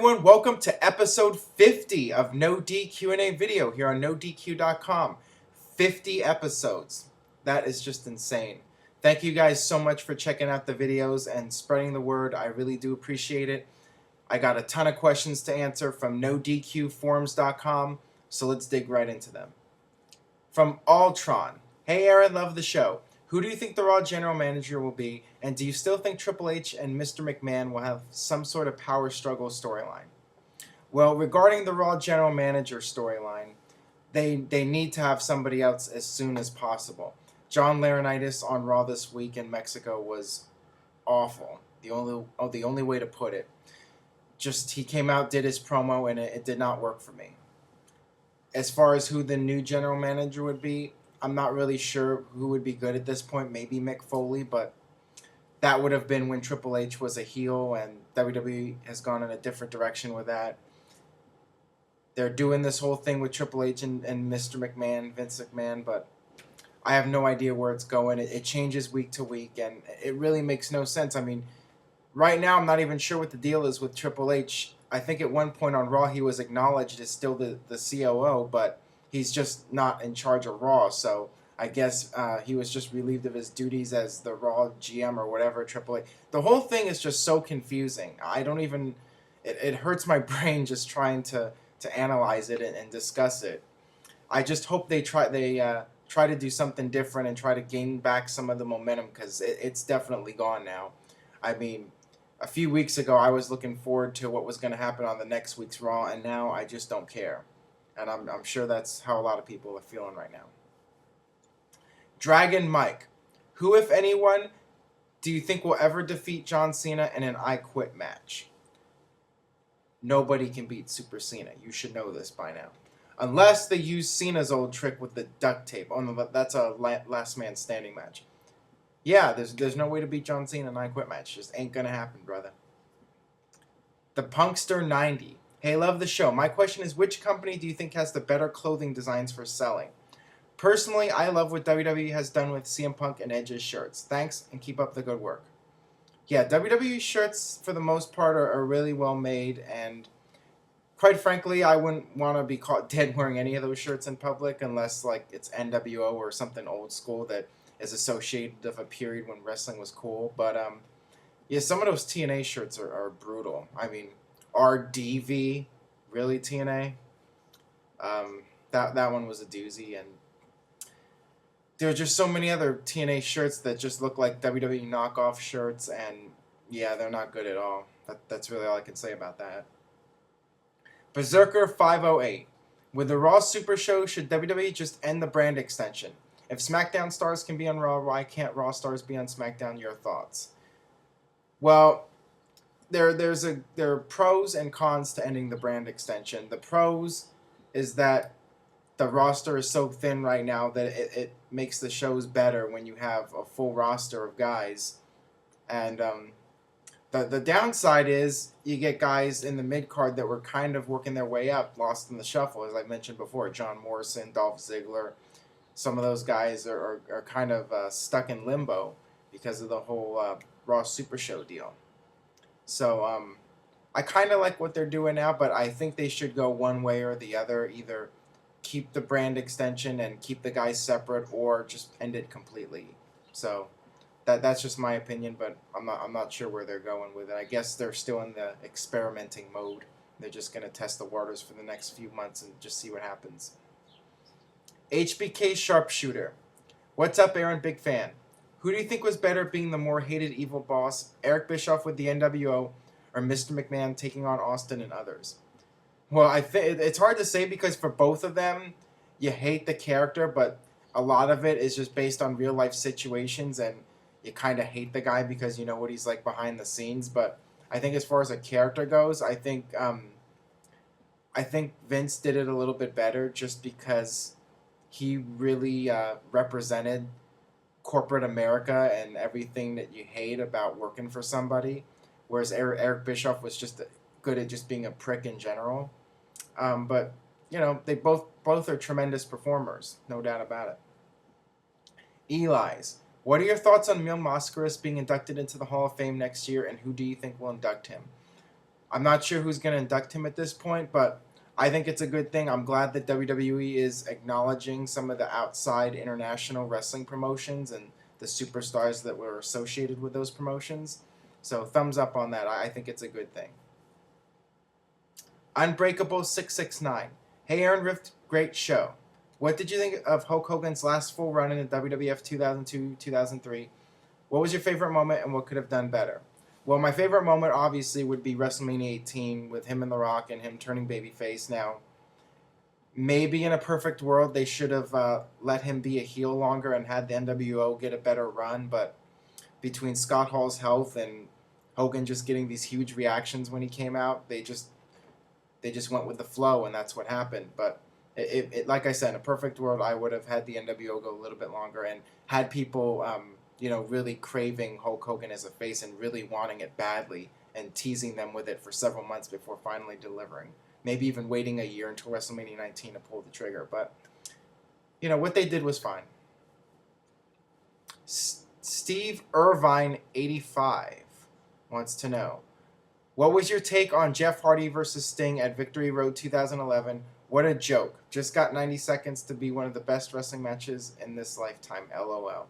everyone, welcome to episode 50 of NoDQ&A video here on NoDQ.com. 50 episodes. That is just insane. Thank you guys so much for checking out the videos and spreading the word. I really do appreciate it. I got a ton of questions to answer from NoDQforums.com, so let's dig right into them. From Altron. Hey Aaron, love the show. Who do you think the Raw General Manager will be, and do you still think Triple H and Mr. McMahon will have some sort of power struggle storyline? Well, regarding the Raw General Manager storyline, they need to have somebody else as soon as possible. John Laurinaitis on Raw this week in Mexico was awful. The only way to put it. Just he came out, did his promo, and it did not work for me. As far as who the new general manager would be, I'm not really sure who would be good at this point. Maybe Mick Foley, but that would have been when Triple H was a heel, and WWE has gone in a different direction with that. They're doing this whole thing with Triple H and Mr. McMahon, Vince McMahon, but I have no idea where it's going. It changes week to week, and it really makes no sense. I mean, right now I'm not even sure what the deal is with Triple H. I think at one point on Raw he was acknowledged as still the COO, but he's just not in charge of Raw, so I guess he was just relieved of his duties as the Raw GM or whatever, Triple H. The whole thing is just so confusing. I don't even... It hurts my brain just trying to analyze it and discuss it. I just hope they try to do something different and try to gain back some of the momentum, because it's definitely gone now. I mean, a few weeks ago I was looking forward to what was going to happen on the next week's Raw, and now I just don't care. And I'm sure that's how a lot of people are feeling right now. Dragon Mike. Who, if anyone, do you think will ever defeat John Cena in an I Quit match? Nobody can beat Super Cena. You should know this by now. Unless they use Cena's old trick with the duct tape. Oh no, that's a last man standing match. Yeah, there's no way to beat John Cena in an I Quit match. Just ain't gonna happen, brother. The Punkster 90. Hey, love the show. My question is, which company do you think has the better clothing designs for selling? Personally, I love what WWE has done with CM Punk and Edge's shirts. Thanks, and keep up the good work. Yeah, WWE shirts, for the most part, are really well made, and quite frankly, I wouldn't want to be caught dead wearing any of those shirts in public unless, like, it's NWO or something old school that is associated with a period when wrestling was cool. But, yeah, some of those TNA shirts are brutal. I mean... RDV, really, TNA? That one was a doozy, and there are just so many other TNA shirts that just look like WWE knockoff shirts, and yeah, they're not good at all. That's really all I can say about that. Berserker 508. With the Raw Super Show, should WWE just end the brand extension? If SmackDown stars can be on Raw, why can't Raw stars be on SmackDown? Your thoughts? Well... There are pros and cons to ending the brand extension. The pros is that the roster is so thin right now that it makes the shows better when you have a full roster of guys. And the downside is you get guys in the mid-card that were kind of working their way up, lost in the shuffle, as I mentioned before. John Morrison, Dolph Ziggler. Some of those guys are kind of stuck in limbo because of the whole Raw Super Show deal. So, I kind of like what they're doing now, but I think they should go one way or the other. Either keep the brand extension and keep the guys separate, or just end it completely. So, that's just my opinion, but I'm not sure where they're going with it. I guess they're still in the experimenting mode. They're just going to test the waters for the next few months and just see what happens. HBK Sharpshooter. What's up, Aaron? Big fan. Who do you think was better being the more hated evil boss, Eric Bischoff with the NWO, or Mr. McMahon taking on Austin and others? Well, I think it's hard to say, because for both of them, you hate the character, but a lot of it is just based on real life situations, and you kind of hate the guy because you know what he's like behind the scenes. But I think as far as a character goes, I think Vince did it a little bit better, just because he really represented corporate America and everything that you hate about working for somebody, whereas Eric Bischoff was just good at just being a prick in general. But you know, they both are tremendous performers, no doubt about it. Eli's. What are your thoughts on Mil Mascaras being inducted into the Hall of Fame next year, and who do you think will induct him? I'm not sure who's going to induct him at this point, but I think it's a good thing. I'm glad that WWE is acknowledging some of the outside international wrestling promotions and the superstars that were associated with those promotions. So thumbs up on that. I think it's a good thing. Unbreakable 669. Hey Aaron Rift, great show. What did you think of Hulk Hogan's last full run in the WWF 2002-2003? What was your favorite moment and what could have done better? Well, my favorite moment obviously would be WrestleMania 18 with him and The Rock and him turning babyface. Now, maybe in a perfect world they should have let him be a heel longer and had the NWO get a better run, but between Scott Hall's health and Hogan just getting these huge reactions when he came out, they just went with the flow, and that's what happened. But it like I said, in a perfect world, I would have had the NWO go a little bit longer and had people, really craving Hulk Hogan as a face and really wanting it badly and teasing them with it for several months before finally delivering. Maybe even waiting a year until WrestleMania 19 to pull the trigger. But, what they did was fine. Steve Irvine 85 wants to know, what was your take on Jeff Hardy versus Sting at Victory Road 2011? What a joke. Just got 90 seconds to be one of the best wrestling matches in this lifetime. LOL.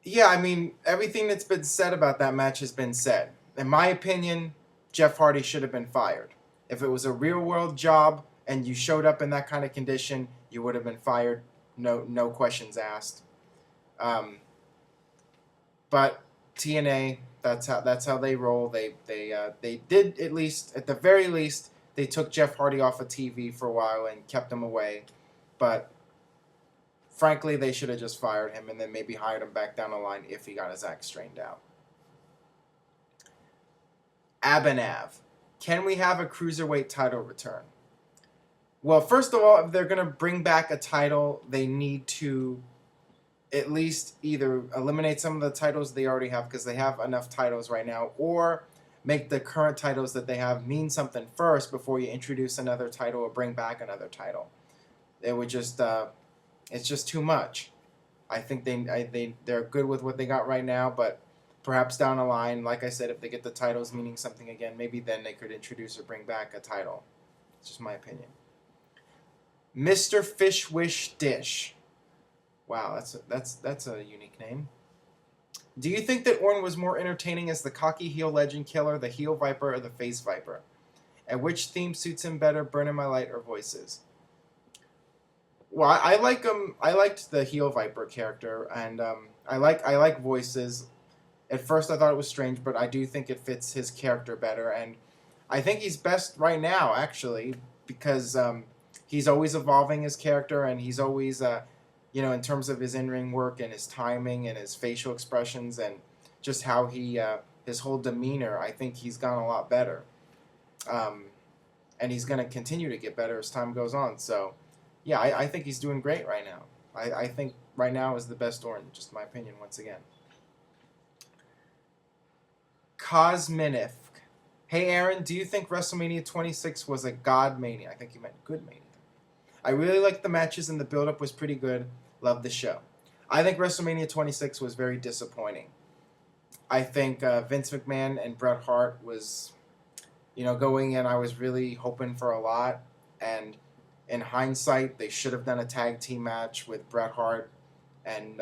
Yeah, I mean, everything that's been said about that match has been said. In my opinion, Jeff Hardy should have been fired. If it was a real-world job and you showed up in that kind of condition, you would have been fired. No questions asked. But TNA, that's how they roll. They did, at least, at the very least, they took Jeff Hardy off of TV for a while and kept him away. But frankly, they should have just fired him and then maybe hired him back down the line if he got his act straightened out. Abhinav, can we have a Cruiserweight title return? Well, first of all, if they're going to bring back a title, they need to at least either eliminate some of the titles they already have, because they have enough titles right now, or make the current titles that they have mean something first before you introduce another title or bring back another title. It would just, it's just too much. I think they're good with what they got right now, but perhaps down the line, like I said, if they get the titles meaning something again, maybe then they could introduce or bring back a title. It's just my opinion. Mr. Fish Wish Dish. Wow, that's a unique name. Do you think that Orton was more entertaining as the cocky heel legend killer, the heel viper, or the face viper? And which theme suits him better, Burning My Light or Voices? Well, I like him. I liked the heel viper character, and I like Voices. At first, I thought it was strange, but I do think it fits his character better, and I think he's best right now, actually, because he's always evolving his character, and he's always in terms of his in-ring work and his timing and his facial expressions and just how his whole demeanor, I think he's gotten a lot better. And he's going to continue to get better as time goes on. So, yeah, I think he's doing great right now. I think right now is the best Orton, just my opinion once again. Cosminif. Hey, Aaron, do you think WrestleMania 26 was a God Mania? I think you meant good Mania. I really liked the matches and the build-up was pretty good. Loved the show. I think WrestleMania 26 was very disappointing. I think Vince McMahon and Bret Hart was, going in, I was really hoping for a lot. And in hindsight, they should have done a tag team match with Bret Hart and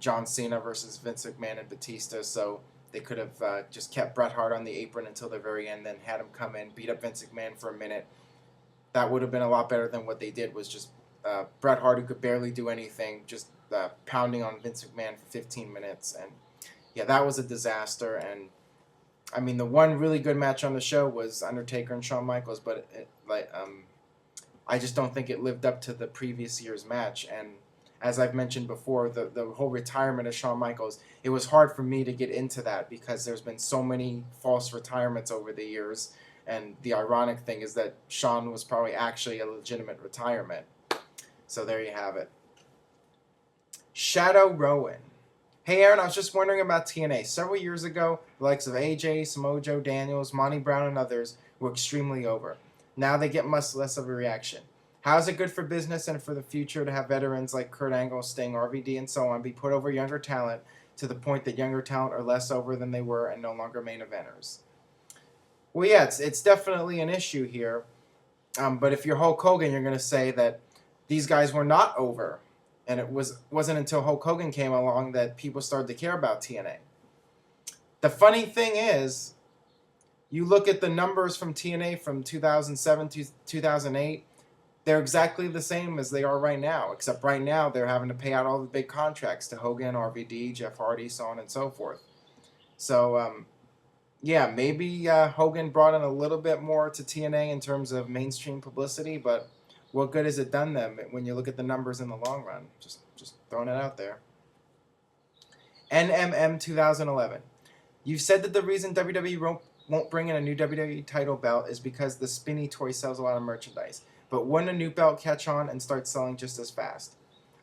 John Cena versus Vince McMahon and Batista. So they could have just kept Bret Hart on the apron until the very end, then had him come in, beat up Vince McMahon for a minute. That would have been a lot better than what they did, was just Bret Hart, who could barely do anything, just pounding on Vince McMahon for 15 minutes. And, yeah, that was a disaster. And, I mean, the one really good match on the show was Undertaker and Shawn Michaels, but I just don't think it lived up to the previous year's match. And as I've mentioned before, the whole retirement of Shawn Michaels, it was hard for me to get into that because there's been so many false retirements over the years. And the ironic thing is that Shawn was probably actually a legitimate retirement. So there you have it. Shadow Rowan. Hey, Aaron, I was just wondering about TNA. Several years ago, the likes of AJ, Samoa Joe, Daniels, Monty Brown, and others were extremely over. Now they get much less of a reaction. How is it good for business and for the future to have veterans like Kurt Angle, Sting, RVD, and so on be put over younger talent to the point that younger talent are less over than they were and no longer main eventers. Well, yeah, it's definitely an issue here. But if you're Hulk Hogan, you're going to say that these guys were not over. And it wasn't until Hulk Hogan came along that people started to care about TNA. The funny thing is, you look at the numbers from TNA from 2007 to 2008, they're exactly the same as they are right now, except right now they're having to pay out all the big contracts to Hogan, RVD, Jeff Hardy, so on and so forth. So, yeah, maybe Hogan brought in a little bit more to TNA in terms of mainstream publicity, but what good has it done them when you look at the numbers in the long run? Just throwing it out there. NMM 2011. You've said that the reason WWE won't bring in a new WWE title belt is because the spinny toy sells a lot of merchandise. But wouldn't a new belt catch on and start selling just as fast?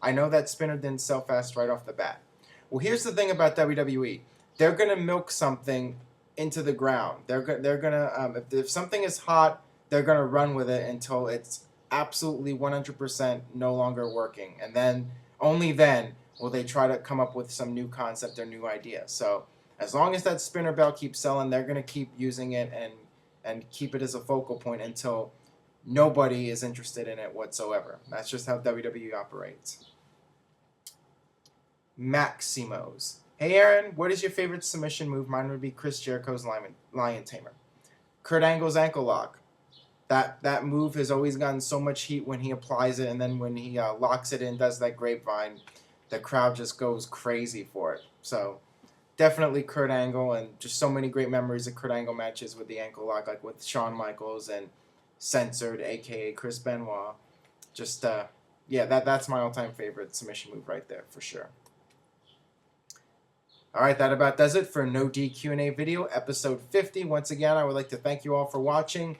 I know that spinner didn't sell fast right off the bat. Well, here's the thing about WWE. They're going to milk something into the ground. They're going to, if something is hot, they're going to run with it until it's absolutely 100% no longer working. And then, only then, will they try to come up with some new concept or new idea. So, as long as that spinner belt keeps selling, they're going to keep using it and keep it as a focal point until nobody is interested in it whatsoever. That's just how WWE operates. Maximos. Hey Aaron, what is your favorite submission move? Mine would be Chris Jericho's Lion Tamer. Kurt Angle's ankle lock. That move has always gotten so much heat when he applies it, and then when he locks it in, does that grapevine, the crowd just goes crazy for it. So definitely Kurt Angle, and just so many great memories of Kurt Angle matches with the ankle lock, like with Shawn Michaels and Censored, a.k.a. Chris Benoit. Just, yeah, that's my all-time favorite submission move right there, for sure. All right, that about does it for No DQ&A video, episode 50. Once again, I would like to thank you all for watching.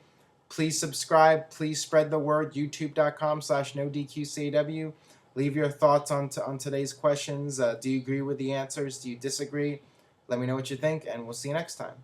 Please subscribe. Please spread the word. YouTube.com/NoDQCAW. Leave your thoughts on today's questions. Do you agree with the answers? Do you disagree? Let me know what you think, and we'll see you next time.